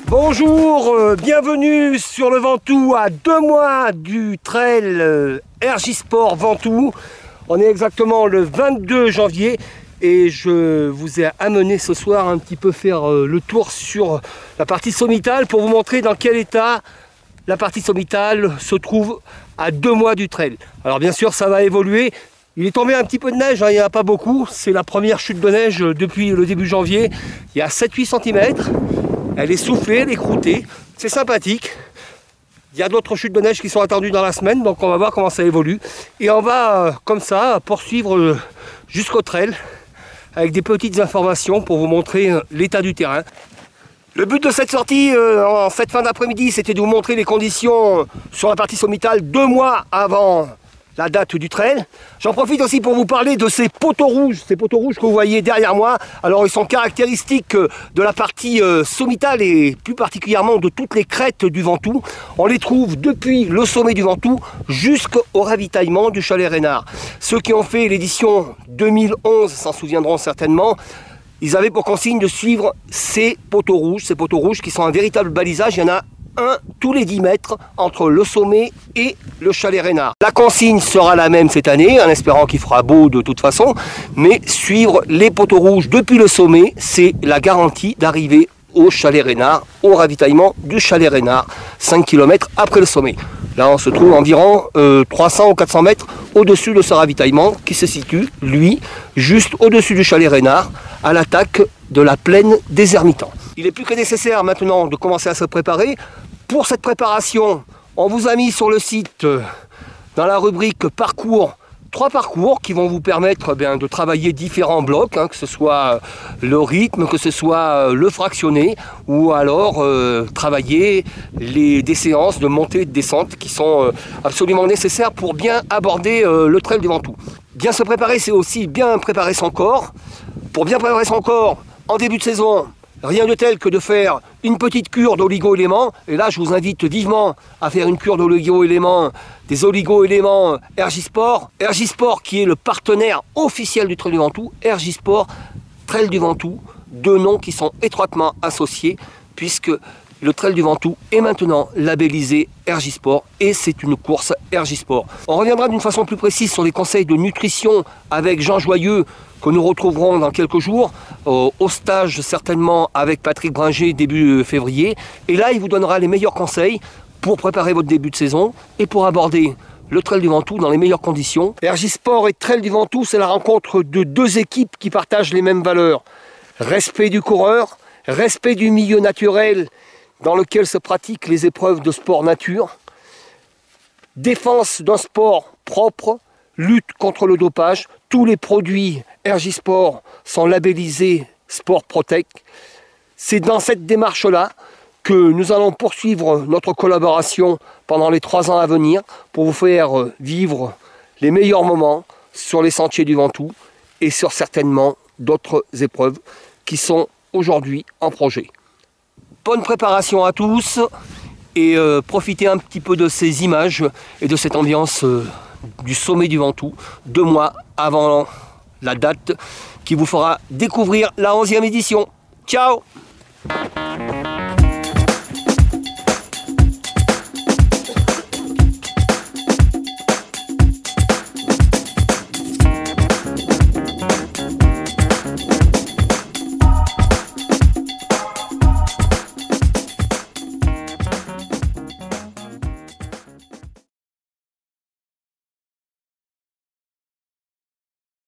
Bonjour, bienvenue sur le Ventoux à 2 mois du trail RJ-Sport Ventoux. On est exactement le 22 janvier et je vous ai amené ce soir un petit peu faire le tour sur la partie sommitale pour vous montrer dans quel état la partie sommitale se trouve à 2 mois du trail. Alors bien sûr ça va évoluer. Il est tombé un petit peu de neige, hein, il n'y en a pas beaucoup. C'est la première chute de neige depuis le début janvier. Il y a 7-8 cm. Elle est soufflée, elle est croûtée, c'est sympathique. Il y a d'autres chutes de neige qui sont attendues dans la semaine, donc on va voir comment ça évolue. Et on va, comme ça, poursuivre jusqu'au trail, avec des petites informations pour vous montrer l'état du terrain. Le but de cette sortie, en cette fin d'après-midi, c'était de vous montrer les conditions sur la partie sommitale 2 mois avant la date du trail. J'en profite aussi pour vous parler de ces poteaux rouges que vous voyez derrière moi. Alors ils sont caractéristiques de la partie sommitale et plus particulièrement de toutes les crêtes du Ventoux. On les trouve depuis le sommet du Ventoux jusqu'au ravitaillement du chalet Reynard. Ceux qui ont fait l'édition 2011 s'en souviendront certainement. Ils avaient pour consigne de suivre ces poteaux rouges qui sont un véritable balisage. Il y en a un tous les 10 mètres entre le sommet et le chalet Reynard. La consigne sera la même cette année, en espérant qu'il fera beau de toute façon, mais suivre les poteaux rouges depuis le sommet, c'est la garantie d'arriver au chalet Reynard, au ravitaillement du chalet Reynard, 5 km après le sommet. Là on se trouve environ 300 ou 400 mètres au-dessus de ce ravitaillement qui se situe, lui, juste au-dessus du chalet Reynard, à l'attaque de la plaine des Ermitans. Il est plus que nécessaire maintenant de commencer à se préparer. Pour cette préparation, on vous a mis sur le site, dans la rubrique parcours, 3 parcours qui vont vous permettre de travailler différents blocs, que ce soit le rythme, que ce soit le fractionné, ou alors travailler des séances de montée et de descente qui sont absolument nécessaires pour bien aborder le trail du Ventoux. Bien se préparer, c'est aussi bien préparer son corps. Pour bien préparer son corps en début de saison, rien de tel que de faire une petite cure d'oligo-éléments. Et là, je vous invite vivement à faire une cure d'oligo-éléments, des oligo-éléments RJ-Sport. RJ-Sport qui est le partenaire officiel du Trail du Ventoux. RJ-Sport, Trail du Ventoux, 2 noms qui sont étroitement associés puisque le Trail du Ventoux est maintenant labellisé RJ-Sport et c'est une course RJ-Sport. On reviendra d'une façon plus précise sur les conseils de nutrition avec Jean Joyeux que nous retrouverons dans quelques jours, au stage certainement avec Patrick Bringer début février. Et là, il vous donnera les meilleurs conseils pour préparer votre début de saison et pour aborder le Trail du Ventoux dans les meilleures conditions. RJ-Sport et Trail du Ventoux, c'est la rencontre de 2 équipes qui partagent les mêmes valeurs. Respect du coureur, respect du milieu naturel dans lequel se pratiquent les épreuves de sport nature, défense d'un sport propre, lutte contre le dopage. Tous les produits RJ-Sport sont labellisés Sport Protect. C'est dans cette démarche-là que nous allons poursuivre notre collaboration pendant les 3 ans à venir pour vous faire vivre les meilleurs moments sur les sentiers du Ventoux et sur certainement d'autres épreuves qui sont aujourd'hui en projet. Bonne préparation à tous et profitez un petit peu de ces images et de cette ambiance du sommet du Ventoux 2 mois avant la date qui vous fera découvrir la 11e édition. Ciao!